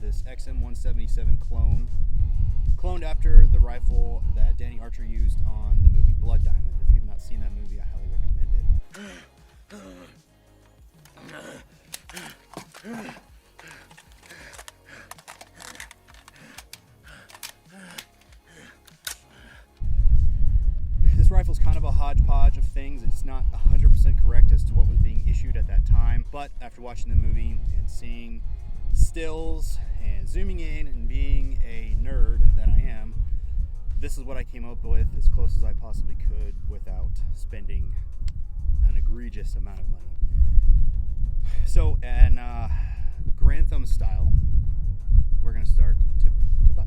this XM177 cloned after the rifle that Danny Archer used on the movie Blood Diamond. If you've not seen that movie, I highly recommend it. This rifle's kind of a hodgepodge of things. It's not 100% correct as to what was being issued at that time, but after watching the movie and seeing stills and zooming in and being a nerd that I am, this is what I came up with as close as I possibly could without spending an egregious amount of money. So, in Grand Thumb style, we're going to start tip to butt.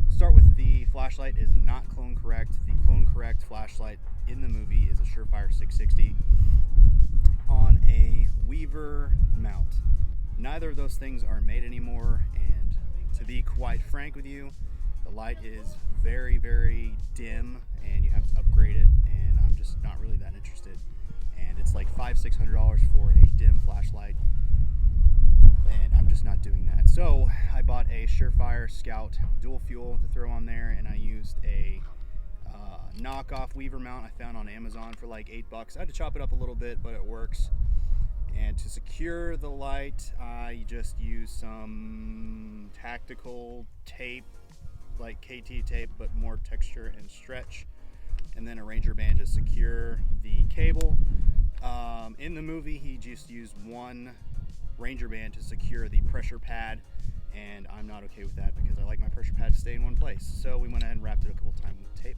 Start with the flashlight is not clone correct. The clone correct flashlight in the movie is a Surefire 660 on a Weaver mount. Neither of those things are made anymore, and to be quite frank with you, the light is very, very dim and you have to upgrade it, and I'm just not really that interested. And it's like $500-600 for a dim flashlight, and I'm just not doing that. So I bought a Surefire Scout dual fuel to throw on there, and I used a knockoff Weaver mount I found on Amazon for like $8. I had to chop it up a little bit, but it works. And to secure the light, I just used some tactical tape, like KT tape, but more texture and stretch, and then a Ranger band to secure the cable. In the movie, he just used one Ranger band to secure the pressure pad, and I'm not okay with that because I like my pressure pad to stay in one place. So we went ahead and wrapped it a couple times with tape.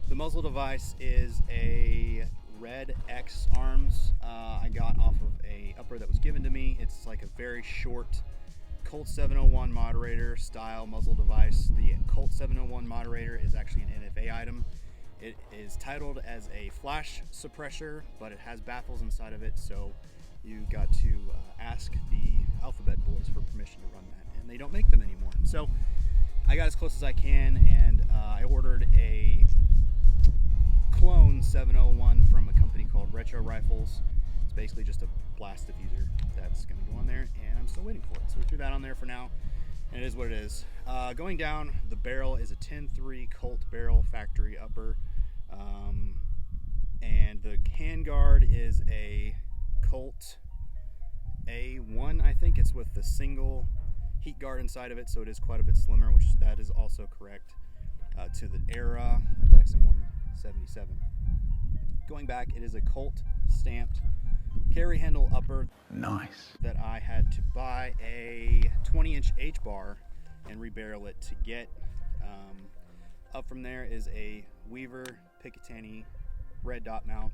The muzzle device is a Red X Arms. I got off of a upper that was given to me. It's like a very short Colt 701 moderator style muzzle device. The Colt 701 moderator is actually an NFA item. It is titled as a flash suppressor, but it has baffles inside of it, so you got to ask the Alphabet Boys for permission to run that, and they don't make them anymore. So I got as close as I can, and I ordered a clone 701 from a company called Retro Rifles. It's basically just a blast diffuser that's going to go on there, and I'm still waiting for it. So we threw that on there for now, and it is what it is. Going down, the barrel is a 10.3 Colt barrel factory upper, and the handguard is a Colt A1, I think. It's with the single heat guard inside of it, so it is quite a bit slimmer, which that is also correct to the era of the XM177. Going back, it is a Colt stamped carry handle upper. Nice. That I had to buy a 20-inch H-bar and rebarrel it to get. Up from there is a Weaver Picatinny red dot mount.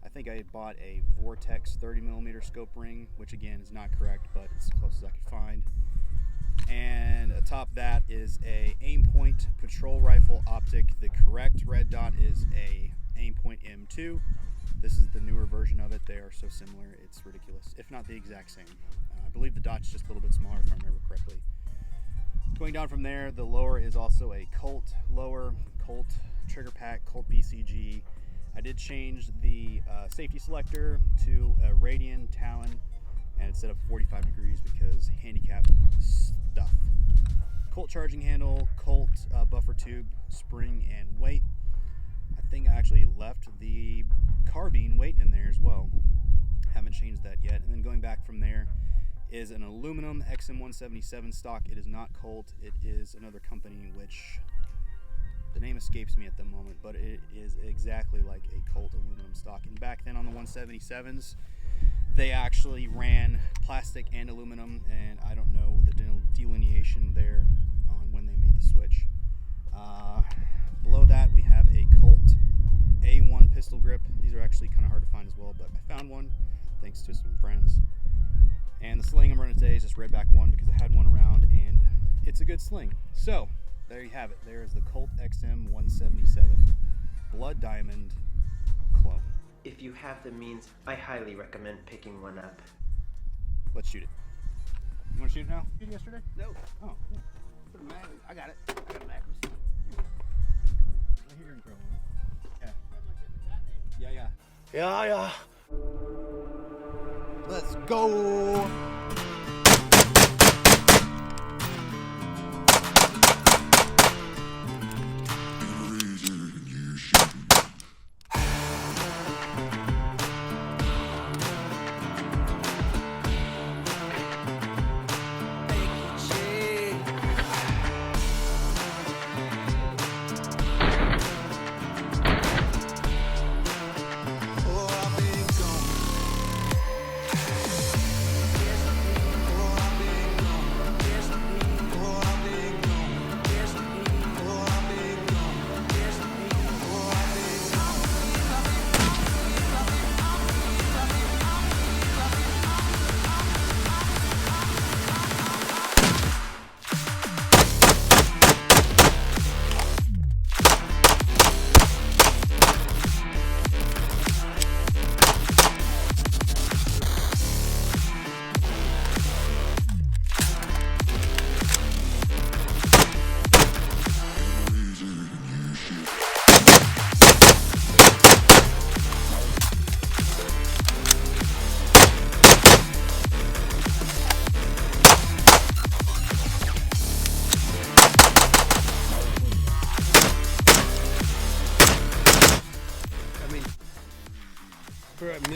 I think I bought a Vortex 30mm scope ring, which again is not correct, but it's as close as I could find. And atop that is a Aimpoint patrol rifle optic. The correct red dot is a Aimpoint M2. This is the newer version of it. They are so similar, it's ridiculous, if not the exact same. I believe the dot's just a little bit smaller, if I remember correctly. Going down from there, the lower is also a Colt lower, Colt trigger pack, Colt BCG. I did change the safety selector to a Radian Talon, and it's set up 45 degrees because handicap stuff. Colt charging handle, Colt buffer tube, spring and weight. I think I actually left the carbine weight in there as well. Haven't changed that yet. And then going back from there is an aluminum XM177 stock. It is not Colt. It is another company, which the name escapes me at the moment, but it is exactly like a Colt aluminum stock. And back then on the 177s, they actually ran plastic and aluminum, and I don't know the delineation there on when they made the switch. Below that, we have a Colt A1 pistol grip. These are actually kind of hard to find as well, but I found one thanks to some friends. And the sling I'm running today is just Redback 1 because I had one around, and it's a good sling. So there you have it. There is the Colt XM177 Blood Diamond clone. If you have the means, I highly recommend picking one up. Let's shoot it. You want to shoot it now? Shoot it yesterday? No. Oh, yeah. Put a mag. I got it. I got a mag. Right here in Crow. Yeah. Yeah. Let's go.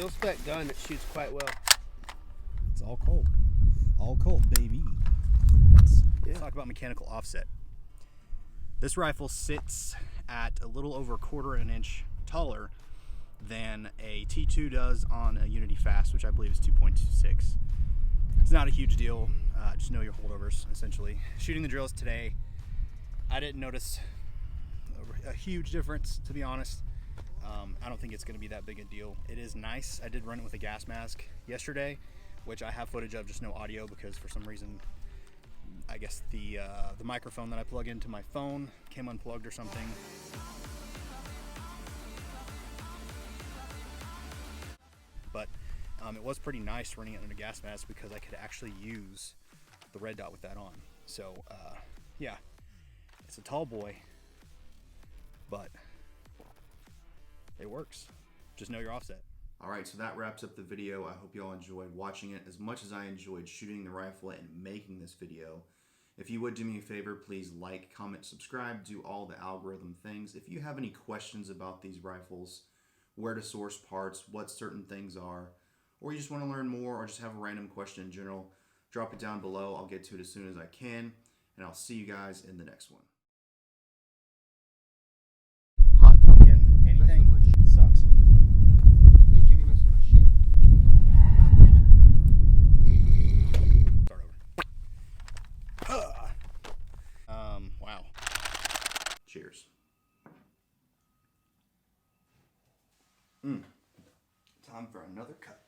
mil-spec gun that shoots quite well. It's all Colt. All Colt, baby. Let's talk about mechanical offset. This rifle sits at a little over a quarter of an inch taller than a T2 does on a Unity Fast, which I believe is 2.26. It's not a huge deal. Just know your holdovers, essentially. Shooting the drills today, I didn't notice a huge difference, to be honest. I don't think it's going to be that big a deal. It is nice. I did run it with a gas mask yesterday, which I have footage of, just no audio, because for some reason, I guess the microphone that I plug into my phone came unplugged or something. But it was pretty nice running it in a gas mask because I could actually use the red dot with that on. So yeah, it's a tall boy, but it works. Just know your offset. All right, so that wraps up the video. I hope you all enjoyed watching it as much as I enjoyed shooting the rifle and making this video. If you would do me a favor, please like, comment, subscribe, do all the algorithm things. If you have any questions about these rifles, where to source parts, what certain things are, or you just want to learn more or just have a random question in general, drop it down below. I'll get to it as soon as I can, and I'll see you guys in the next one. Hot pumpkin, anything, it sucks. Leave Jimmy messing with my shit. Start over. Wow. Cheers. Time for another cut.